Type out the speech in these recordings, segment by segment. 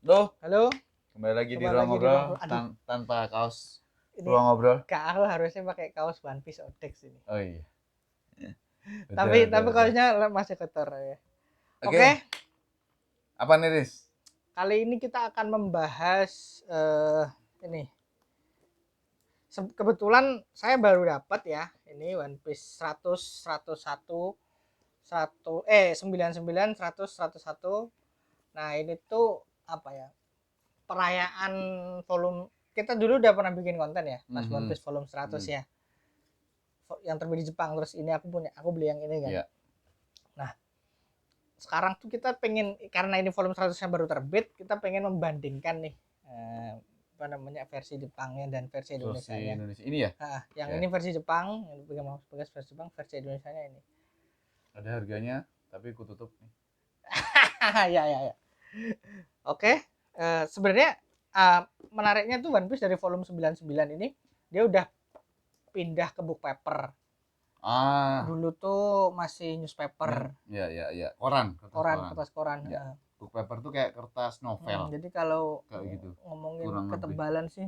Loh, Halo, kembali lagi di kembali ruang lagi di ngobrol ruang aduh, tanpa kaos. ini Ruang ngobrol. Kak aku harusnya pakai kaos One Piece Odex ini. Oh iya, Tapi udah. kaosnya masih kotor ya. Oke, Oke, apa nih, Riz? kali ini kita akan membahas ini. Kebetulan saya baru dapat ya, ini One Piece 100, 101, 99, 100, 101. Nah, ini tuh apa ya? Perayaan volume kita dulu udah pernah bikin konten ya, pas One Piece volume 100 ya. Yang terbit di Jepang, terus ini aku beli yang ini kan. Iya. Nah, sekarang tuh kita pengen, karena ini volume 100-nya baru terbit, kita pengen membandingkan nih apa namanya versi Jepangnya dan versi Indonesianya. Indonesia ini ya? Nah, yang Oke. ini versi Jepang, yang dipegang Mas Bagas versi Jepang, versi Indonesianya ini. Ada harganya, tapi aku tutup nih. Ya. Oke, sebenarnya menariknya tuh One Piece dari volume 99 ini dia udah pindah ke book paper. Dulu tuh masih newspaper. Iya. Kertas koran. Ya. Book paper tuh kayak kertas novel. Jadi kalau kayak gitu. ngomongin Kurang ketebalan lebih sih,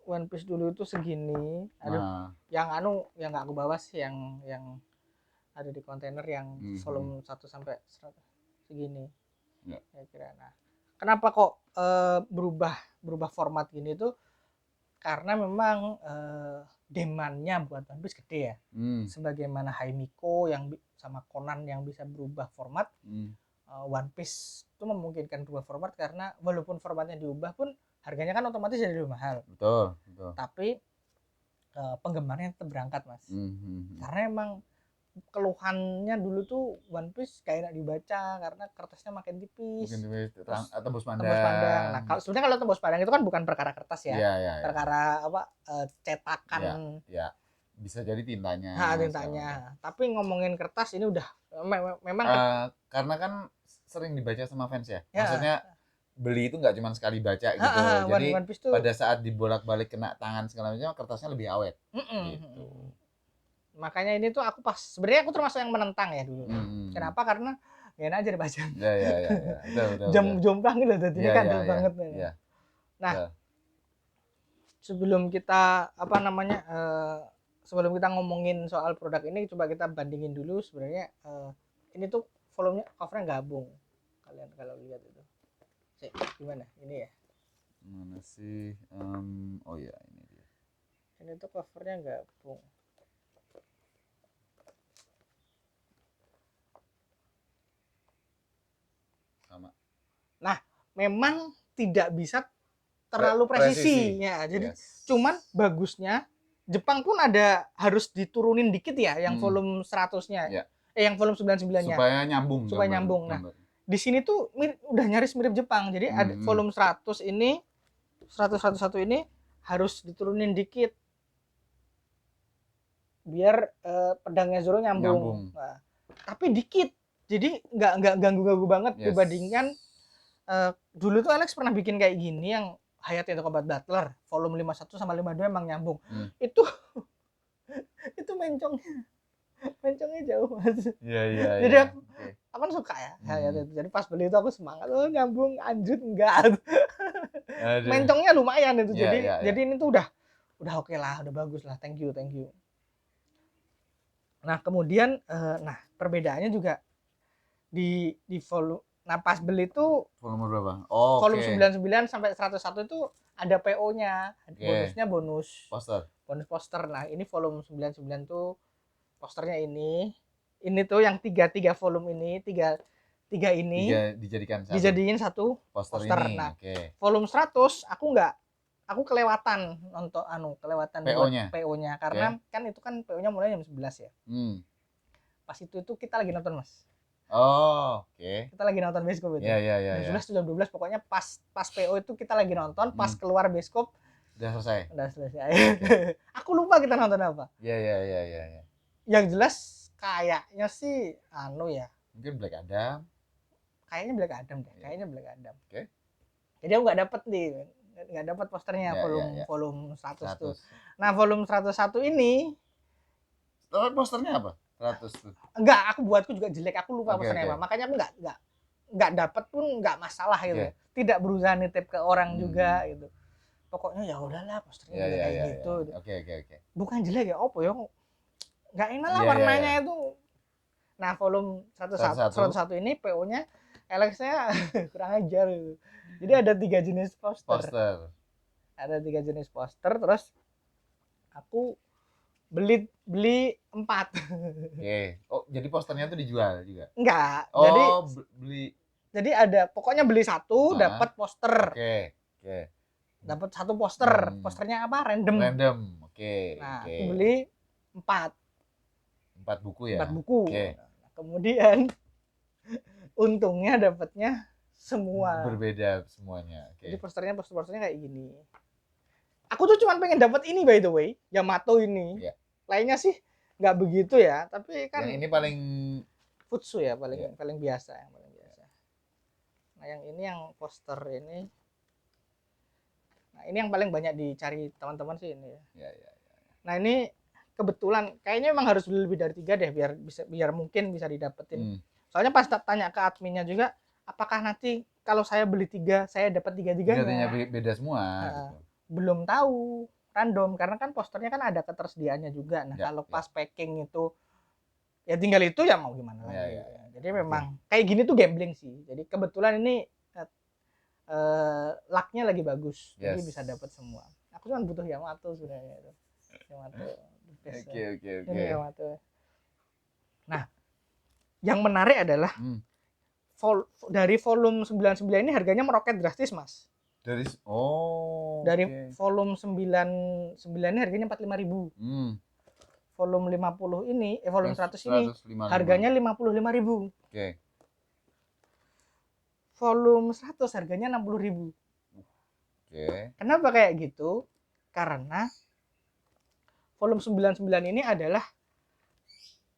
One Piece dulu itu segini. Aduh, yang nggak aku bawa sih yang ada di kontainer yang volume 1 sampai 100 segini. Ya. Kira. Nah, kenapa kok berubah format gini tuh? Karena memang demand-nya buat One Piece gede ya. Sebagaimana Haimiko yang sama Conan yang bisa berubah format, One Piece itu memungkinkan berubah format karena walaupun formatnya diubah pun harganya kan otomatis jadi lebih mahal. Betul. Tapi penggemarnya tetap berangkat, Mas. Karena emang keluhannya dulu tuh One Piece kayak enak dibaca karena kertasnya makin tipis. Tembus pandang. Nah, sebenarnya kalau tembus pandang itu kan bukan perkara kertas ya. Iya. Perkara apa cetakan. Iya. Bisa jadi tintanya. Tintanya. Tapi ngomongin kertas ini udah memang karena kan sering dibaca sama fans ya. Maksudnya beli itu nggak cuma sekali baca gitu. Jadi One Piece tuh, pada saat dibolak-balik kena tangan segala macam kertasnya lebih awet. Gitu. Makanya ini tuh aku sebenarnya aku termasuk yang menentang ya dulu. Kenapa? Karena enak aja dibaca. Betul. Jomplang gitu tadinya kan banget. Iya. Nah, sebelum kita sebelum kita ngomongin soal produk ini, coba kita bandingin dulu sebenarnya ini tuh volumenya, covernya gabung. Kalian kalau lihat itu. Gimana? Ini ya. Mana sih? Oh ya, ini dia. Ini tuh covernya gabung. Sama. Nah, memang tidak bisa terlalu presisi. Ya, jadi cuman bagusnya Jepang pun ada harus diturunin dikit ya yang volume 100-nya. Yang volume 99-nya. Supaya nyambung. Nah, di sini tuh udah nyaris mirip Jepang. Jadi ada volume 100 ini 101 ini harus diturunin dikit biar pedangnya Zoro nyambung. Nah, tapi dikit. Jadi nggak ganggu banget dibandingkan dulu tuh Alex pernah bikin kayak gini yang Hayate the Combat Butler volume 51 sama 52 emang nyambung. Itu mencongnya jauh, Mas. Iya. Jadi aku kan suka ya Hayate. Jadi pas beli itu aku semangat, nyambung, anjut enggak. Mencongnya lumayan itu. Jadi ini tuh udah oke lah, udah bagus lah. Thank you. Nah, kemudian perbedaannya juga di volume. Nah, pas beli tuh volume berapa? Volume 99 sampai 101 itu ada PO-nya. Bonusnya bonus poster. Nah, ini volume 99 tuh posternya ini. Ini tuh yang tiga volume ini, tiga ini dijadiin satu poster. Nah, volume 100 aku kelewatan nonton kelewatan PO-nya karena kan itu kan PO-nya mulai jam 11 ya. Pas itu kita lagi nonton, Mas. Kita lagi nonton bioskop itu. Iya. Jam 11 jam 12 pokoknya pas PO itu kita lagi nonton, pas keluar bioskop udah selesai. Aku lupa kita nonton apa. Iya. Yang jelas kayaknya sih ya. Mungkin Black Adam. Kayaknya Black Adam. Jadi aku nggak dapat posternya volume 100 tuh. Nah, volume 101 ini posternya apa? 100 tuh. Enggak, buatku juga jelek. Aku lupa posternya apa. Makanya aku enggak nggak dapat pun nggak masalah gitu. Tidak berusaha nitip ke orang juga gitu. Pokoknya ya udahlah posternya juga kayak gitu. Oke. Bukan jelek ya, opo ya nggak enak lah warnanya itu. Nah volume 101 ini PO-nya LX-nya kurang ajar. Jadi ada 3 jenis poster. Ada 3 jenis poster, terus aku beli 4. Oke. Oh, jadi posternya tuh dijual juga? Enggak. Oh, jadi ada pokoknya beli 1 dapat poster. Oke. Dapat 1 poster. Posternya apa? Random. Oke. Nah, aku beli 4 buku ya? 4 buku. Nah, kemudian untungnya dapatnya semua. Berbeda semuanya. Jadi posternya kayak gini. Aku tuh cuma pengen dapat ini by the way, Yamato ini. Lainnya sih nggak begitu ya, tapi kan yang ini paling futsu ya, paling biasa. Nah, yang ini yang poster ini. Nah, ini yang paling banyak dicari teman-teman sih ini ya. Nah, ini kebetulan kayaknya memang harus beli lebih dari 3 deh biar mungkin bisa didapetin. Soalnya pas tanya ke adminnya juga, apakah nanti kalau saya beli 3 saya dapat 3-3-nya? Beda semua gitu. Belum tahu, random karena kan posternya kan ada ketersediaannya juga. Nah, kalau pas packing itu ya tinggal itu ya mau gimana lagi. Jadi memang kayak gini tuh gambling sih. Jadi kebetulan ini luck-nya lagi bagus. Jadi bisa dapat semua. Aku cuma butuh Yamato sebenarnya itu. Yamato. Oke. Yamato. Nah, yang menarik adalah dari volume 99 ini harganya meroket drastis, Mas. Dari volume 99 ini harganya 45.000. Volume 50 ini, volume 100 ini harganya 55.000. Oke. Volume 100 harganya 60.000. Oke. Kenapa kayak gitu? Karena volume 99 ini adalah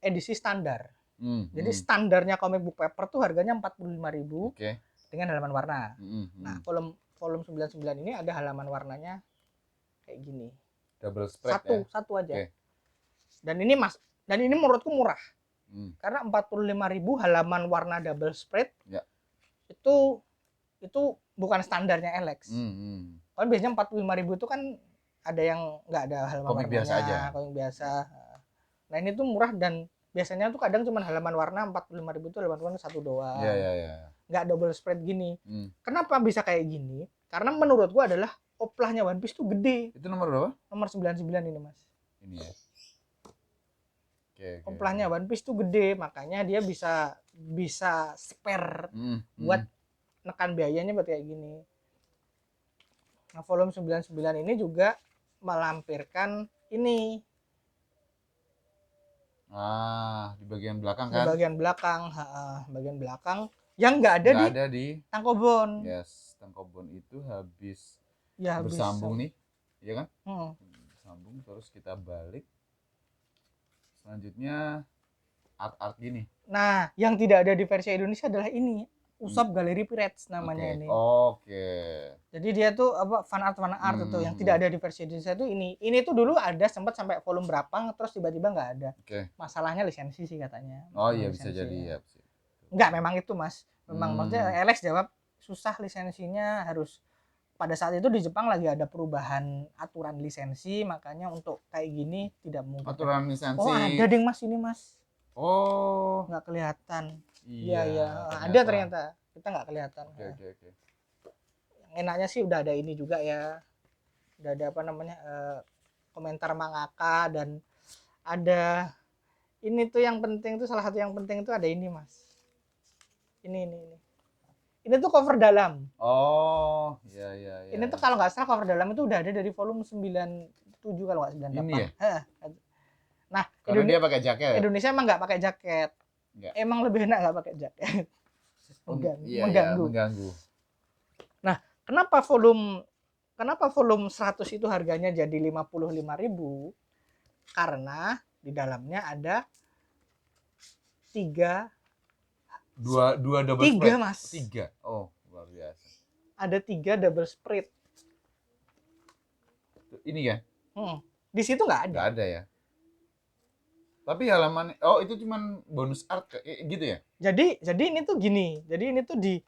edisi standar. Jadi standarnya comic book paper tuh harganya 45.000 dengan halaman warna. Nah, volume 99 ini ada halaman warnanya kayak gini. Double spread satu aja. Dan ini menurutku murah. Karena 45.000 halaman warna double spread. Itu bukan standarnya LX. Kalau biasanya 45.000 itu kan ada yang nggak ada halaman komik warnanya, biasa aja. Komik biasa. Nah, ini tuh murah dan biasanya tuh kadang cuma halaman warna 45.000 itu halaman warna 1 doang. Nggak double spread gini. Kenapa bisa kayak gini? Karena menurut gua adalah oplahnya One Piece tuh gede. Itu nomor berapa? Nomor 99 ini, Mas. Ini ya. Oplahnya One Piece tuh gede, makanya dia bisa spare buat nekan biayanya buat kayak gini. Nah, volume 99 ini juga melampirkan ini. Di bagian belakang kan? Di bagian belakang yang nggak ada di Tankobon. Tankobon itu habis bersambung nih, ya kan? Bersambung terus kita balik. Selanjutnya art gini. Nah, yang tidak ada di versi Indonesia adalah ini. Usop Galeri Pirates namanya ini. Jadi dia tuh fan art itu yang tidak ada di versi Indonesia tuh ini. Ini tuh dulu ada sempat sampai volume berapa terus tiba-tiba nggak ada. Masalahnya lisensi sih katanya. Iya bisa jadi ya. Enggak, memang itu, Mas. Memang maksudnya Alex jawab susah lisensinya, harus pada saat itu di Jepang lagi ada perubahan aturan lisensi, makanya untuk kayak gini tidak mungkin. Aturan lisensi. Ada ding, Mas, ini, Mas. Nggak kelihatan. Iya. Ada ternyata. Kita nggak kelihatan. Oke. Yang enaknya sih udah ada ini juga ya. Udah ada komentar mangaka dan ada ini tuh yang penting tuh, salah satu yang penting tuh ada ini, Mas. Ini tuh cover dalam. Iya. Ini tuh kalau nggak salah cover dalam itu udah ada dari volume 97 kalau nggak 98. Ini ya? Nah, karena dia pakai jaket. Indonesia emang nggak pakai jaket. Emang lebih enak nggak pakai jaket. Mengganggu. Nah, kenapa volume 100 itu harganya jadi 55.000? Karena di dalamnya ada 3 double spread. Mas. 3. Luar biasa. Ada 3 double spread. Ini ya? Di situ nggak ada. Nggak ada ya. Tapi halaman itu cuman bonus art gitu ya? Jadi ini tuh gini. Jadi ini tuh di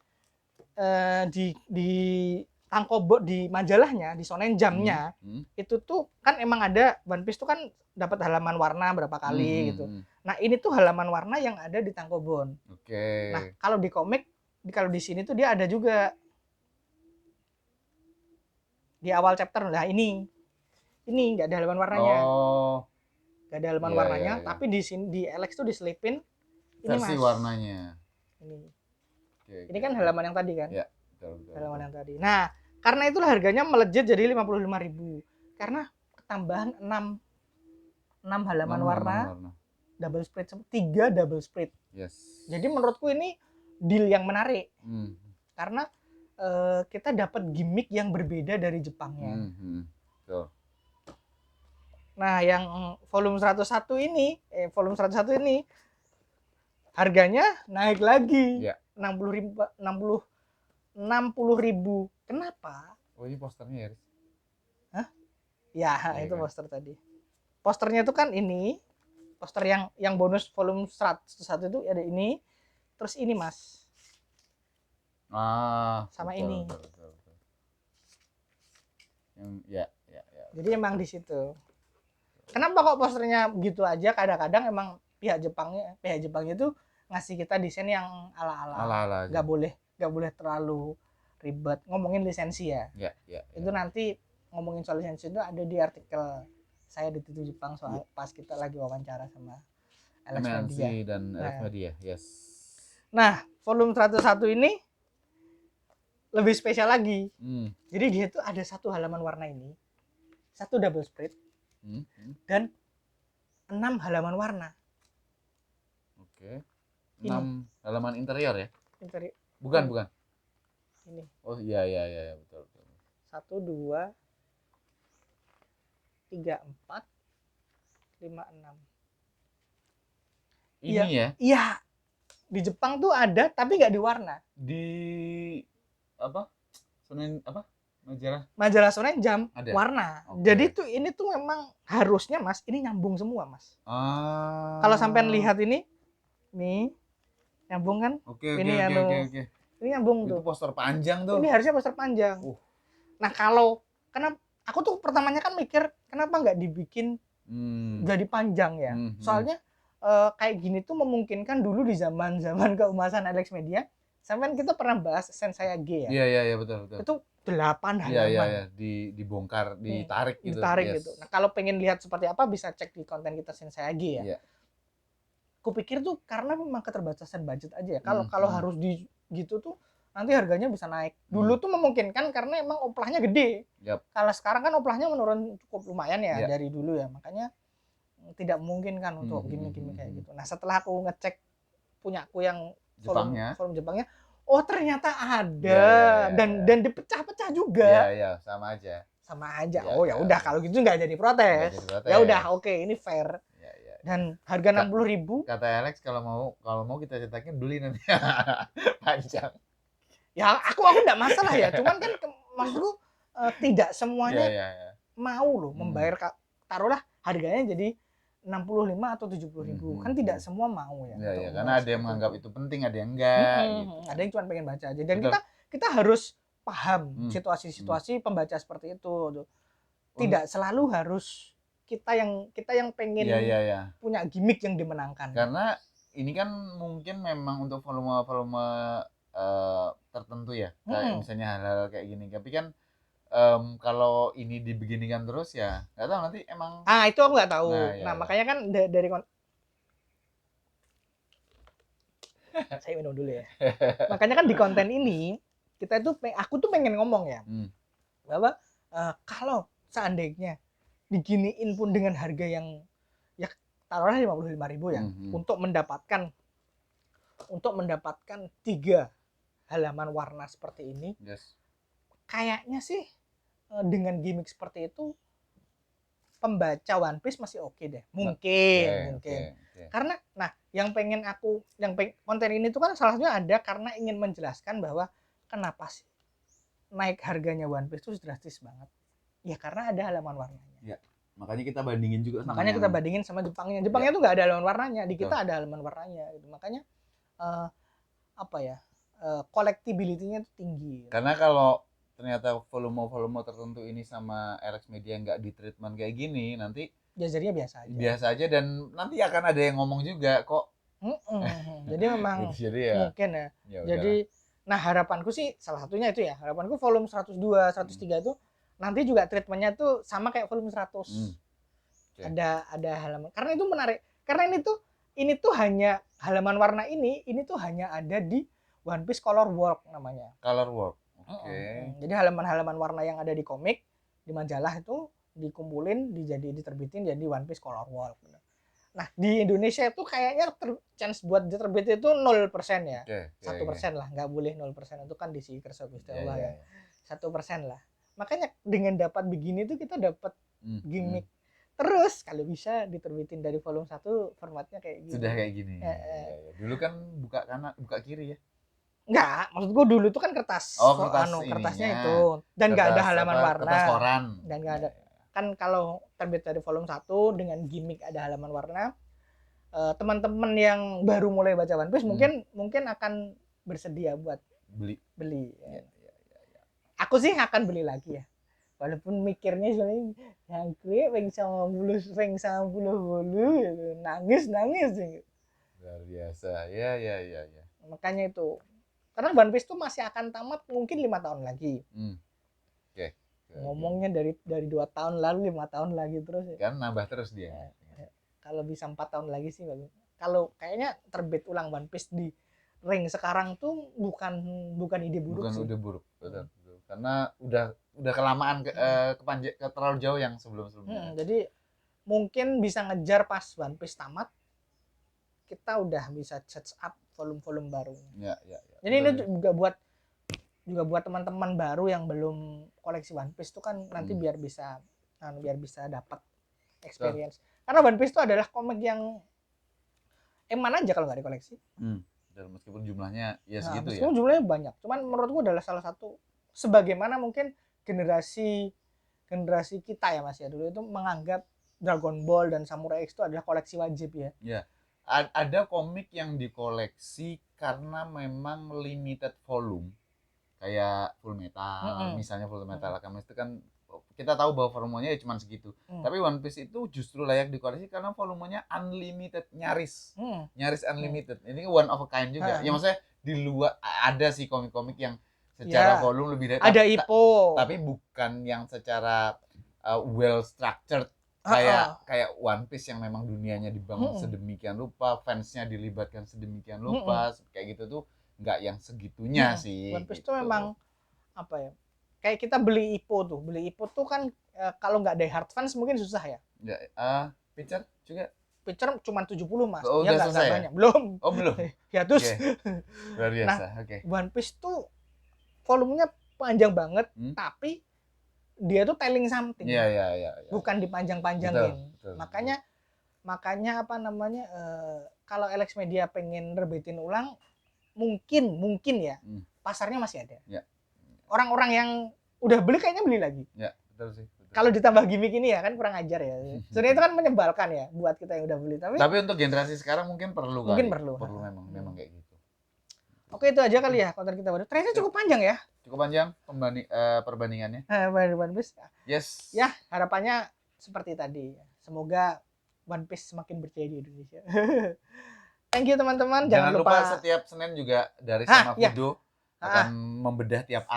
tangkobo di majalahnya, di Shonen Jump-nya, itu tuh kan emang ada One Piece tuh kan dapat halaman warna berapa kali gitu. Nah, ini tuh halaman warna yang ada di Tankobon. Oke. Nah, kalau di komik, kalau di sini tuh dia ada juga di awal chapter. Nah, ini nggak ada halaman warnanya. Nggak ada halaman warnanya, tapi di sini di Alex tuh diselipin ini versi Mas. Warnanya. Ini kan halaman yang tadi kan? Ya, betul. Halaman yang tadi. Nah, karena itulah harganya melejit jadi 55.000. Karena ketambahan 6 halaman warna, double spread, 3 double spread. Yes. Jadi menurutku ini deal yang menarik. Karena kita dapat gimmick yang berbeda dari Jepangnya. Betul. Nah, yang volume 101 ini harganya naik lagi. Ya. 60.000. Kenapa? Oh, ini posternya ya? Hah? Ya, itu kan? Poster tadi. Posternya itu kan ini, poster yang bonus volume 101 itu ada ini, terus ini Mas. Sama betul, ini. Betul. Yang ya. Jadi emang di situ. Kenapa kok posternya gitu aja? Kadang-kadang emang pihak Jepangnya itu ngasih kita desain yang ala-ala. Gak boleh terlalu ribet. Ngomongin lisensi ya. Itu nanti ngomongin soal lisensi itu ada di artikel saya di Tutu Jepang soal pas kita lagi wawancara sama Alex Media dan Alex Media. Yes. Nah, volume 101 ini lebih spesial lagi. Jadi dia tuh ada 1 halaman warna ini, 1 double spread, dan 6 halaman warna. Oke. 6 halaman interior ya? Interior. Bukan. Ini. Oh iya betul. 1, 2, 3, 4, 5, 6. Ini ya? Iya. Di Jepang tuh ada tapi nggak di warna. Di apa? Shonen apa? Majalah Shonen Jump ada? Warna. Jadi tuh ini tuh memang harusnya Mas, ini nyambung semua Mas. Kalau sampean lihat ini, nih nyambung kan? Oke. Ini nyambung tuh. Itu poster panjang tuh. Ini harusnya poster panjang. Nah, kenapa aku tuh pertamanya kan mikir kenapa nggak dibikin jadi panjang ya? Soalnya kayak gini tuh memungkinkan dulu di zaman keemasan Alex Media, sampean kita pernah bahas Sensei G ya? Iya betul. Itu 8 halaman. Iya. Dibongkar, ditarik gitu. Gitu. Nah, kalau pengen lihat seperti apa bisa cek di konten kita Sensei G ya. Iya. Kupikir tuh karena memang keterbatasan budget aja ya. Kalau harus di gitu tuh nanti harganya bisa naik. Dulu tuh memungkinkan karena emang oplahnya gede. Kalau sekarang kan oplahnya menurun cukup lumayan ya dari dulu ya. Makanya tidak memungkinkan untuk gimmick kayak gitu. Nah, setelah aku ngecek punyaku yang forum Jepangnya, oh ternyata ada dan dipecah-pecah juga. Iya, sama aja. Ya, oh ya udah kalau gitu nggak jadi protes. Ya udah oke, ini fair. Dan harga 60.000. Kata Alex kalau mau kita cetakin beli nanti. Panjang. Ya aku nggak masalah ya, cuman kan maksudku tidak semuanya mau loh membayar, taruhlah harganya jadi 65 atau 70.000. Kan tidak semua mau ya. Iya, karena ada yang menganggap itu penting, ada yang enggak gitu. Ada yang cuma pengen baca aja. Dan kita harus paham situasi-situasi pembaca seperti itu. Tidak selalu harus kita yang pengen punya gimmick yang dimenangkan. Karena ini kan mungkin memang untuk volume tertentu ya, kayak misalnya hal-hal kayak gini. Tapi kan kalau ini dibeginikan terus ya nggak tahu nanti emang. Itu aku nggak tahu. Nah makanya kan dari saya minum dulu ya. Makanya kan di konten ini aku tuh pengen ngomong ya bahwa kalau seandainya diginiin pun dengan harga yang ya taruhlah 55.000 ya untuk mendapatkan 3 halaman warna seperti ini, kayaknya sih dengan gimmick seperti itu pembaca One Piece masih oke deh, mungkin. Karena yang konten ini tuh kan salah satunya ada karena ingin menjelaskan bahwa kenapa sih naik harganya One Piece itu drastis banget. Ya karena ada halaman warnanya. Makanya kita bandingin juga sama Makanya kita bandingin sama Jepangnya. Jepangnya tuh nggak ada halaman warnanya, di kita ada halaman warnanya gitu. Makanya apa ya? Collectibility-nya tuh tinggi. Karena kalau ternyata volume tertentu ini sama Alex Media nggak di treatment kayak gini, nanti ya jadinya biasa aja. Biasa aja, dan nanti akan ada yang ngomong juga kok. Jadi memang gitu, jadi ya, mungkin ya. Jadi nah harapanku sih salah satunya itu ya. Harapanku volume 102, 103 itu nanti juga treatmentnya tuh sama kayak volume 100. Ada halaman. Karena itu menarik. Karena ini tuh hanya halaman warna ini tuh hanya ada di One Piece Color Work namanya. Color Work. Oke. Jadi halaman-halaman warna yang ada di komik, di majalah itu dikumpulin, diterbitin jadi One Piece Color Work. Nah, di Indonesia itu kayaknya chance buat diterbit itu 0% ya. 1% lah, nggak boleh 0%, itu kan di Kersa Gusti Allah ya. 1% lah. Makanya dengan dapat begini tuh kita dapat gimmick. Terus kalau bisa diterbitin dari volume 1 formatnya kayak gini. Sudah kayak gini. Dulu kan buka kanan, buka kiri ya. Enggak, maksud gue dulu itu kan kertas. Kertasnya itu. Dan nggak ada halaman warna. Kertas koran. Dan nggak ada. Kan kalau terbit dari volume 1 dengan gimmick ada halaman warna, teman-teman yang baru mulai baca One Piece mungkin akan bersedia buat beli. Ya. Aku sih akan beli lagi ya. Walaupun mikirnya sebenarnya yang gue peng sama bulu nangis gitu. Luar biasa. Ya. Makanya itu. Karena One Piece tuh masih akan tamat mungkin 5 tahun lagi. Ngomongnya dari 2 tahun lalu 5 tahun lagi terus ya. Kan nambah terus dia. Kalau bisa 4 tahun lagi sih bagus. Kalau kayaknya terbit ulang One Piece di ring sekarang tuh bukan ide buruk sih. Bukan ide buruk, betul. Karena udah kelamaan terlalu jauh yang sebelum-sebelumnya. Jadi mungkin bisa ngejar pas One Piece tamat, kita udah bisa catch up volume-volume baru. Ya. Jadi ini juga buat teman-teman baru yang belum koleksi One Piece tuh kan nanti biar bisa dapat experience. Karena One Piece itu adalah komik yang mana aja kalau nggak dikoleksi. Dan meskipun jumlahnya ya segitu meskipun jumlahnya banyak, cuman menurutku adalah salah satu, sebagaimana mungkin generasi kita ya Mas ya dulu itu menganggap Dragon Ball dan Samurai X itu adalah koleksi wajib ya. Ya. Ada komik yang dikoleksi karena memang limited volume. Kayak Full Metal, misalnya Full Metal Alchemist itu kan kita tahu bahwa volumenya ya cuma segitu. Tapi One Piece itu justru layak dikoleksi karena volumenya unlimited, nyaris unlimited. Ini one of a kind juga. Ya maksudnya di luar ada sih komik-komik yang secara volume lebih dari ada Ippo. Tapi bukan yang secara well structured kayak One Piece yang memang dunianya dibangun sedemikian rupa, fansnya dilibatkan sedemikian rupa, kayak gitu tuh nggak yang segitunya sih. One Piece tuh memang apa ya? Kayak kita beli Ippo tuh kan kalau nggak die hard fans mungkin susah ya. Picture juga. Picture cuma 70 Mas. Udah selesai ya? Banyak. Belum. Oh belum. Hiatus. Luar biasa. One Piece tuh volumenya panjang banget, tapi dia tuh telling something. Iya. Bukan dipanjang-panjangin. Betul. Makanya apa namanya? Kalau Alex Media pengen nerbitin ulang, mungkin ya pasarnya masih ada. Ya. Orang-orang yang udah beli kayaknya beli lagi. Ya, betul sih. Kalau ditambah gimmick ini ya kan kurang ajar ya. Sebenarnya itu kan menyebalkan ya buat kita yang udah beli. Tapi untuk generasi sekarang mungkin perlu kali. Perlu memang kayak gitu. Oke, itu aja kali ya konten kita baru. Ternyata cukup panjang ya. Cukup panjang perbandingannya. One Piece. Yes. Ya, harapannya seperti tadi. Semoga One Piece semakin berjaya di Indonesia. Thank you teman-teman. Jangan lupa setiap Senin juga dari sama Fudo akan membedah tiap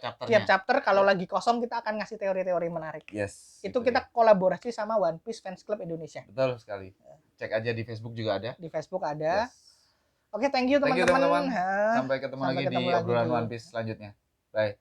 chapternya. Tiap chapter kalau lagi kosong kita akan ngasih teori-teori menarik. Yes. Itu kita kolaborasi sama One Piece Fans Club Indonesia. Betul sekali. Cek aja di Facebook juga ada. Di Facebook ada. Yes. Oke, thank you teman-teman. Sampai ketemu lagi di obrolan One Piece selanjutnya. Bye.